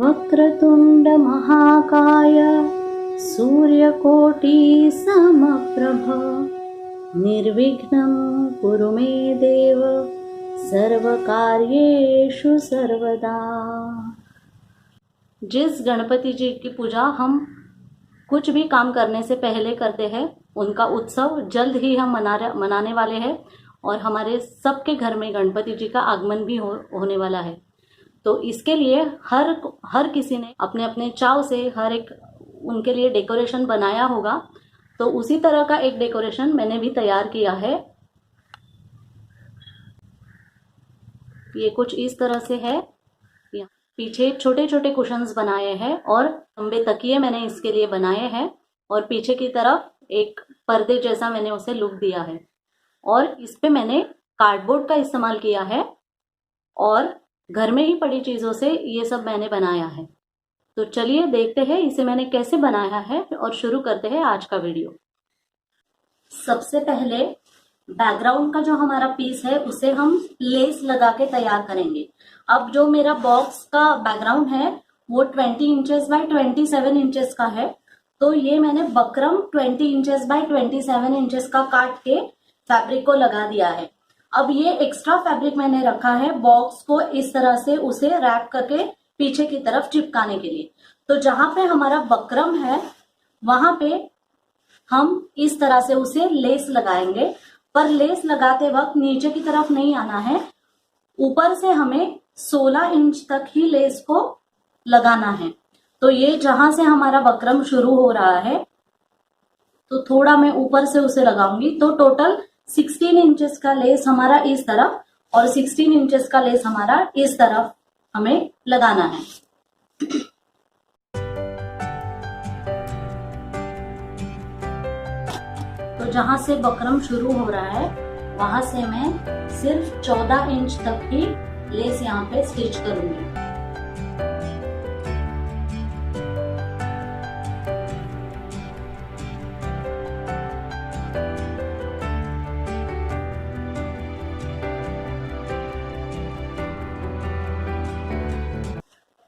वक्रतुंड महाकाय सूर्यकोटि समप्रभ निर्विघ्नं कुरु मे देव सर्वकार्येषु सर्वदा। जिस गणपति जी की पूजा हम कुछ भी काम करने से पहले करते हैं, उनका उत्सव जल्द ही हम मनाने वाले हैं और हमारे सबके घर में गणपति जी का आगमन भी होने वाला है। तो इसके लिए हर किसी ने अपने अपने चाव से हर एक उनके लिए डेकोरेशन बनाया होगा। तो उसी तरह का एक डेकोरेशन मैंने भी तैयार किया है। ये कुछ इस तरह से है। पीछे छोटे छोटे कुशन्स बनाए हैं और लंबे तकिए मैंने इसके लिए बनाए हैं और पीछे की तरफ एक पर्दे जैसा मैंने उसे लुक दिया है और इस पे मैंने कार्डबोर्ड का इस्तेमाल किया है और घर में ही पड़ी चीज़ों से ये सब मैंने बनाया है। तो चलिए देखते हैं इसे मैंने कैसे बनाया है और शुरू करते हैं आज का वीडियो। सबसे पहले बैकग्राउंड का जो हमारा पीस है उसे हम लेस लगा के तैयार करेंगे। अब जो मेरा बॉक्स का बैकग्राउंड है वो 20 इंचेस बाय 27 इंचेस का है। तो ये मैंने बकरम 20 इंचेस बाय 27 इंचेस का काट के फैब्रिक को लगा दिया है। अब ये एक्स्ट्रा फैब्रिक मैंने रखा है बॉक्स को इस तरह से उसे रैप करके पीछे की तरफ चिपकाने के लिए। तो जहां पे हमारा बकरम है वहां पे हम इस तरह से उसे लेस लगाएंगे, पर लेस लगाते वक्त नीचे की तरफ नहीं आना है, ऊपर से हमें 16 इंच तक ही लेस को लगाना है। तो ये जहां से हमारा बकरम शुरू हो रहा है तो थोड़ा मैं ऊपर से उसे लगाऊंगी। तो टोटल 16 इंचेस का लेस हमारा इस तरफ और 16 इंचेस का लेस हमारा इस तरफ हमें लगाना है। तो जहां से बकरम शुरू हो रहा है वहां से मैं सिर्फ 14 इंच तक ही लेस यहाँ पे स्टिच करूंगी।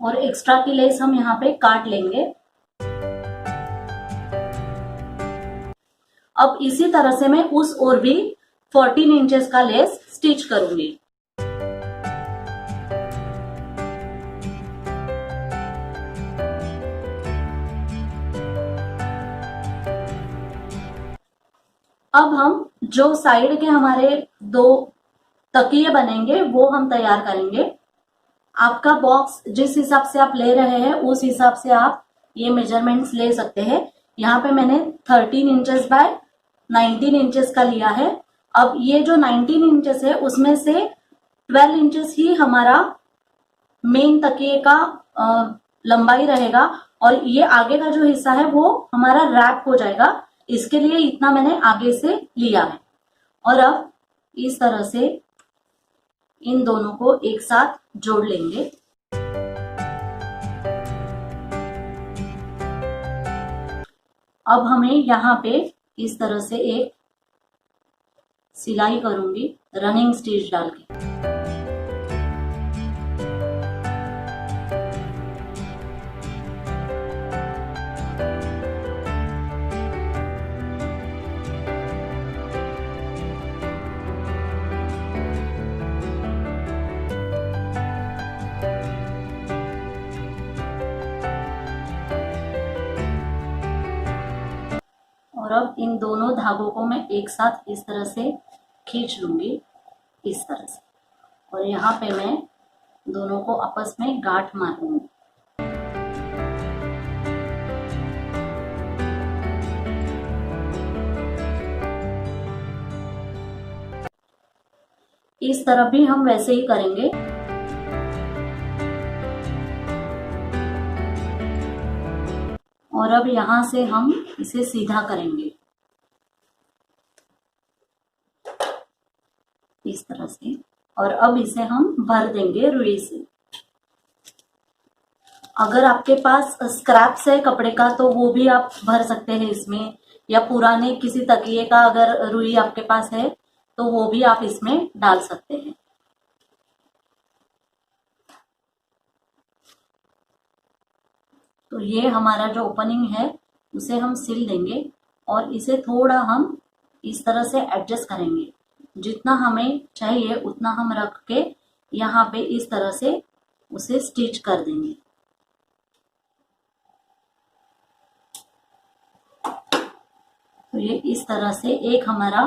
और एक्स्ट्रा की लेस हम यहाँ पे काट लेंगे। अब इसी तरह से मैं उस ओर भी 14 इंचेस का लेस स्टिच करूंगी। अब हम जो साइड के हमारे 2 तकिए बनेंगे वो हम तैयार करेंगे। आपका बॉक्स जिस हिसाब से आप ले रहे हैं उस हिसाब से आप ये मेजरमेंट्स ले सकते हैं। यहाँ पे मैंने 13 इंचेस बाय 19 इंचेस का लिया है। अब ये जो 19 इंचेस है उसमें से 12 इंचेस ही हमारा मेन तकिए का लंबाई रहेगा और ये आगे का जो हिस्सा है वो हमारा रैप हो जाएगा। इसके लिए इतना मैंने आगे से लिया है। और अब इस तरह से इन दोनों को एक साथ जोड़ लेंगे। अब हमें यहाँ पे इस तरह से एक सिलाई करूंगी रनिंग स्टिच डाल के। और अब इन दोनों धागों को मैं एक साथ इस तरह से खींच लूंगी इस तरह से और यहाँ पे मैं दोनों को आपस में गांठ मारूंगी। इस तरफ भी हम वैसे ही करेंगे। और अब यहां से हम इसे सीधा करेंगे इस तरह से और अब इसे हम भर देंगे रुई से। अगर आपके पास स्क्रैप्स है कपड़े का तो वो भी आप भर सकते हैं इसमें, या पुराने किसी तकिए का अगर रुई आपके पास है तो वो भी आप इसमें डाल सकते हैं। तो ये हमारा जो ओपनिंग है उसे हम सिल देंगे और इसे थोड़ा हम इस तरह से एडजस्ट करेंगे। जितना हमें चाहिए उतना हम रख के यहाँ पे इस तरह से उसे स्टिच कर देंगे। तो ये इस तरह से एक हमारा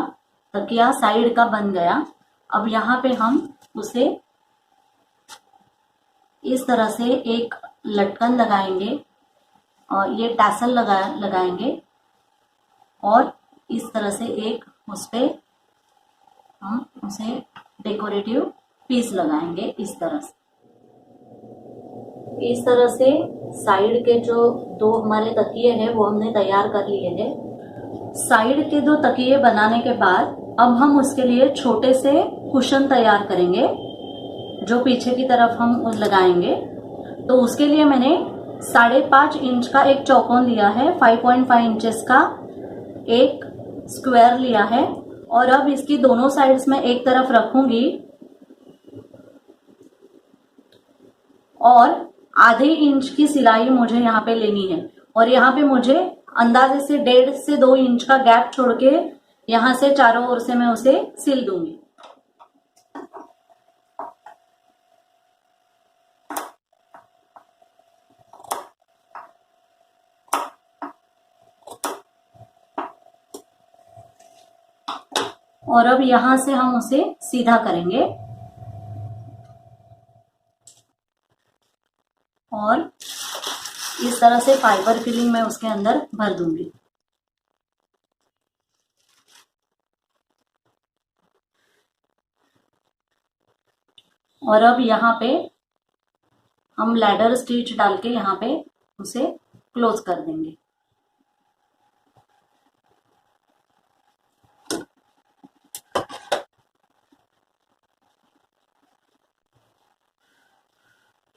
तकिया साइड का बन गया। अब यहाँ पे हम उसे इस तरह से एक लटकन लगाएंगे और ये टैसल लगाएंगे और इस तरह से एक उस पे हम उसे डेकोरेटिव पीस लगाएंगे इस तरह से। इस तरह से साइड के जो दो हमारे तकिए हैं वो हमने तैयार कर लिए हैं। साइड के दो तकिए बनाने के बाद अब हम उसके लिए छोटे से कुशन तैयार करेंगे जो पीछे की तरफ हम लगाएंगे। तो उसके लिए मैंने 5.5 इंच का एक चौकोन लिया है, 5.5 इंचेस का एक स्क्वायर लिया है और अब इसकी दोनों साइड्स में एक तरफ रखूंगी और आधे इंच की सिलाई मुझे यहाँ पे लेनी है और यहाँ पे मुझे अंदाजे से 1.5 से 2 इंच का गैप छोड़ के यहाँ से चारों ओर से मैं उसे सिल दूंगी। और अब यहां से हम उसे सीधा करेंगे और इस तरह से फाइबर फिलिंग मैं उसके अंदर भर दूंगी। और अब यहाँ पे हम लैडर स्टिच डाल के यहाँ पे उसे क्लोज कर देंगे।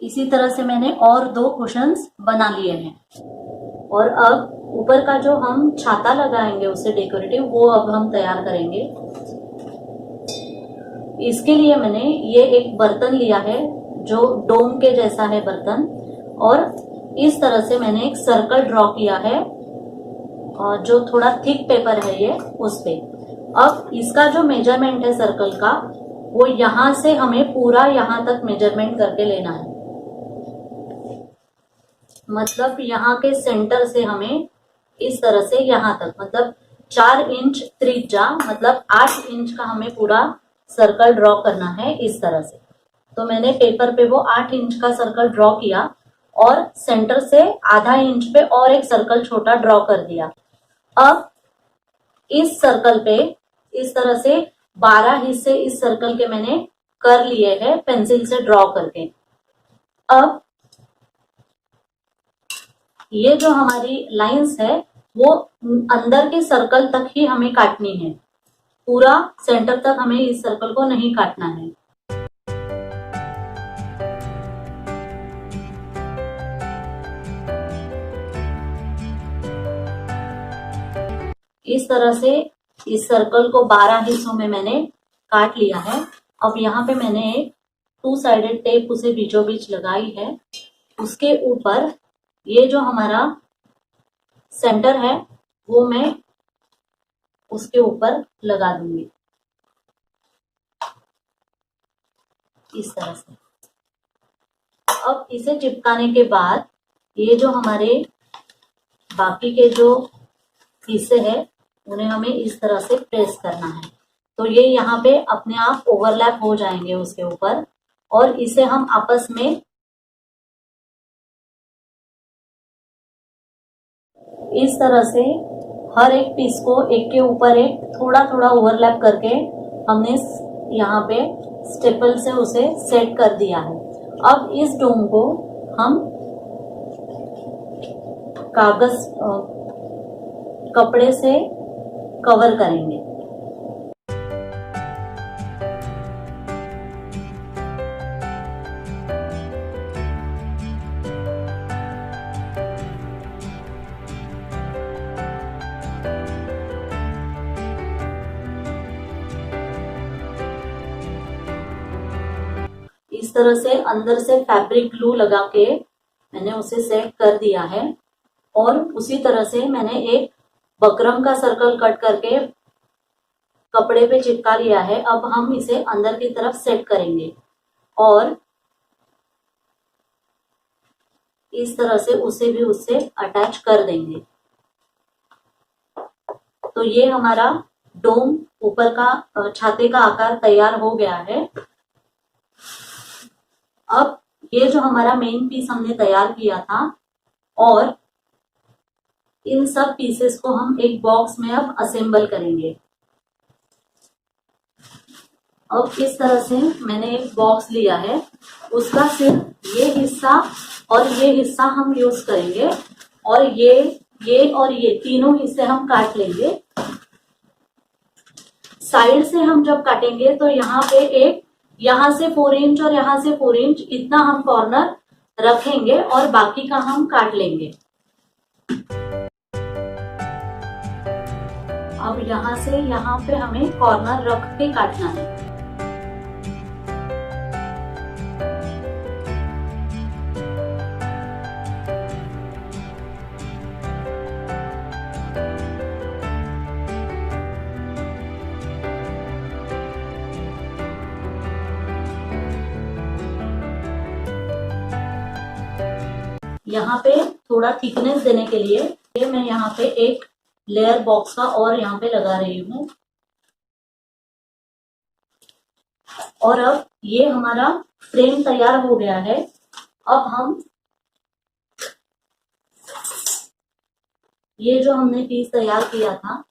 इसी तरह से मैंने और 2 कुशन्स बना लिए हैं और अब ऊपर का जो हम छाता लगाएंगे उसे डेकोरेटिव वो अब हम तैयार करेंगे। इसके लिए मैंने ये एक बर्तन लिया है जो डोम के जैसा है बर्तन और इस तरह से मैंने एक सर्कल ड्रॉ किया है और जो थोड़ा थिक पेपर है ये उस पे। अब इसका जो मेजरमेंट है सर्कल का वो यहां से हमें पूरा यहां तक मेजरमेंट करके लेना है। मतलब यहाँ के सेंटर से हमें इस तरह से यहाँ तक मतलब 4 इंच त्रिज्या मतलब 8 इंच का हमें पूरा सर्कल ड्रॉ करना है इस तरह से। तो मैंने पेपर पे वो 8 इंच का सर्कल ड्रॉ किया और सेंटर से आधा इंच पे और एक सर्कल छोटा ड्रॉ कर दिया। अब इस सर्कल पे इस तरह से 12 हिस्से इस सर्कल के मैंने कर लिए हैं पेंसिल से ड्रॉ करके। अब ये जो हमारी लाइंस है वो अंदर के सर्कल तक ही हमें काटनी है, पूरा सेंटर तक हमें इस सर्कल को नहीं काटना है। इस तरह से इस सर्कल को 12 हिस्सों में मैंने काट लिया है। अब यहाँ पे मैंने एक 2 साइडेड टेप उसे बीचों बीच लगाई है। उसके ऊपर ये जो हमारा सेंटर है वो मैं उसके ऊपर लगा दूंगी इस तरह से। अब इसे चिपकाने के बाद ये जो हमारे बाकी के जो हिस्से हैं उन्हें हमें इस तरह से प्रेस करना है। तो ये यहाँ पे अपने आप ओवरलैप हो जाएंगे उसके ऊपर और इसे हम आपस में इस तरह से हर एक पीस को एक के ऊपर एक थोड़ा थोड़ा ओवरलैप करके हमने यहाँ पे स्टेपल से उसे सेट कर दिया है। अब इस डोम को हम कागज कपड़े से कवर करेंगे। तरह से अंदर से फैब्रिक ग्लू लगा के मैंने उसे सेट कर दिया है। और उसी तरह से मैंने एक बकरम का सर्कल कट करके कपड़े पे चिपका लिया है। अब हम इसे अंदर की तरफ सेट करेंगे और इस तरह से उसे भी उससे अटैच कर देंगे। तो ये हमारा डोम ऊपर का छाते का आकार तैयार हो गया है। अब ये जो हमारा मेन पीस हमने तैयार किया था और इन सब पीसेस को हम एक बॉक्स में अब असेंबल करेंगे। अब इस तरह से मैंने एक बॉक्स लिया है, उसका सिर्फ ये हिस्सा और ये हिस्सा हम यूज करेंगे और ये और ये तीनों हिस्से हम काट लेंगे। साइड से हम जब काटेंगे तो यहाँ पे यहाँ से 4 इंच और यहाँ से 4 इंच इतना हम कॉर्नर रखेंगे और बाकी का हम काट लेंगे। अब यहाँ से यहाँ पे हमें कॉर्नर रख के काटना है। यहाँ पे थोड़ा थिकनेस देने के लिए मैं यहाँ पे एक लेयर बॉक्स का और यहाँ पे लगा रही हूँ। और अब ये हमारा फ्रेम तैयार हो गया है। अब हम ये जो हमने पीस तैयार किया था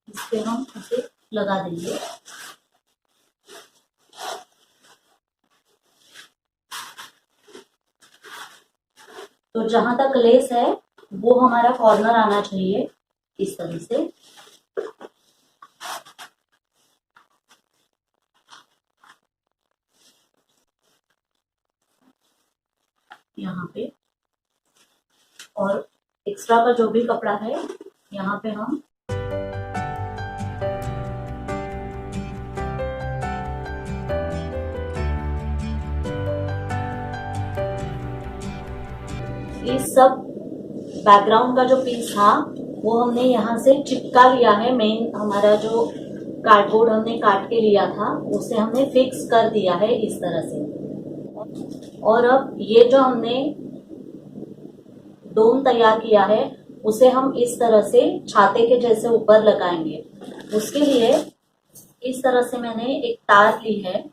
इस पे हम इसे लगा देंगे। तो जहां तक लेस है वो हमारा कॉर्नर आना चाहिए इस तरह से। यहाँ पे और एक्स्ट्रा का जो भी कपड़ा है यहाँ पे हम इस सब बैकग्राउंड का जो पीस था वो हमने यहाँ से चिपका लिया है। मेन हमारा जो कार्डबोर्ड हमने काट के लिया था उसे हमने फिक्स कर दिया है इस तरह से। और अब ये जो हमने डोम तैयार किया है उसे हम इस तरह से छाते के जैसे ऊपर लगाएंगे। उसके लिए इस तरह से मैंने एक तार ली है।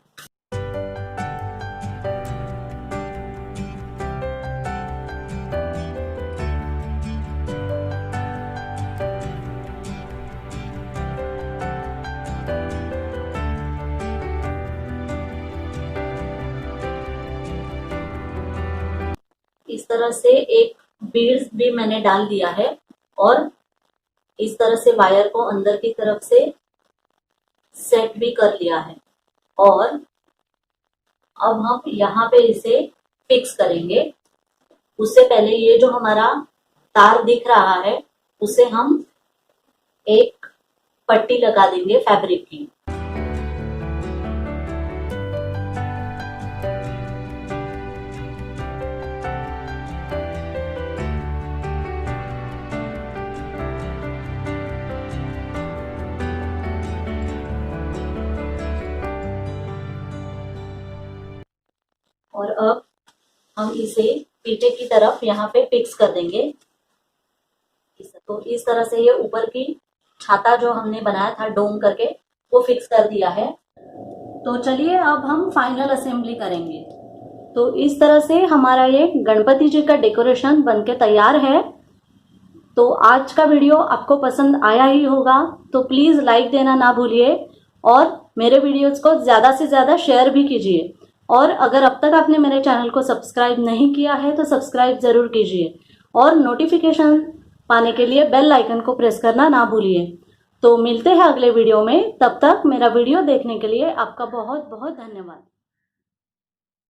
इस तरह से एक बीड्स भी मैंने डाल दिया है और इस तरह से वायर को अंदर की तरफ से सेट भी कर लिया है। और अब हम यहाँ पे इसे फिक्स करेंगे। उससे पहले ये जो हमारा तार दिख रहा है उसे हम एक पट्टी लगा देंगे फैब्रिक की। और अब हम इसे पीछे की तरफ यहाँ पे फिक्स कर देंगे। तो इस तरह से ये ऊपर की छाता जो हमने बनाया था डोम करके वो फिक्स कर दिया है। तो चलिए अब हम फाइनल असेंबली करेंगे। तो इस तरह से हमारा ये गणपति जी का डेकोरेशन बनके तैयार है। तो आज का वीडियो आपको पसंद आया ही होगा, तो प्लीज़ लाइक देना ना भूलिए और मेरे वीडियोस को ज़्यादा से ज़्यादा शेयर भी कीजिए। और अगर अब तक आपने मेरे चैनल को सब्सक्राइब नहीं किया है तो सब्सक्राइब ज़रूर कीजिए और नोटिफिकेशन पाने के लिए बेल आइकन को प्रेस करना ना भूलिए। तो मिलते हैं अगले वीडियो में। तब तक मेरा वीडियो देखने के लिए आपका बहुत बहुत धन्यवाद।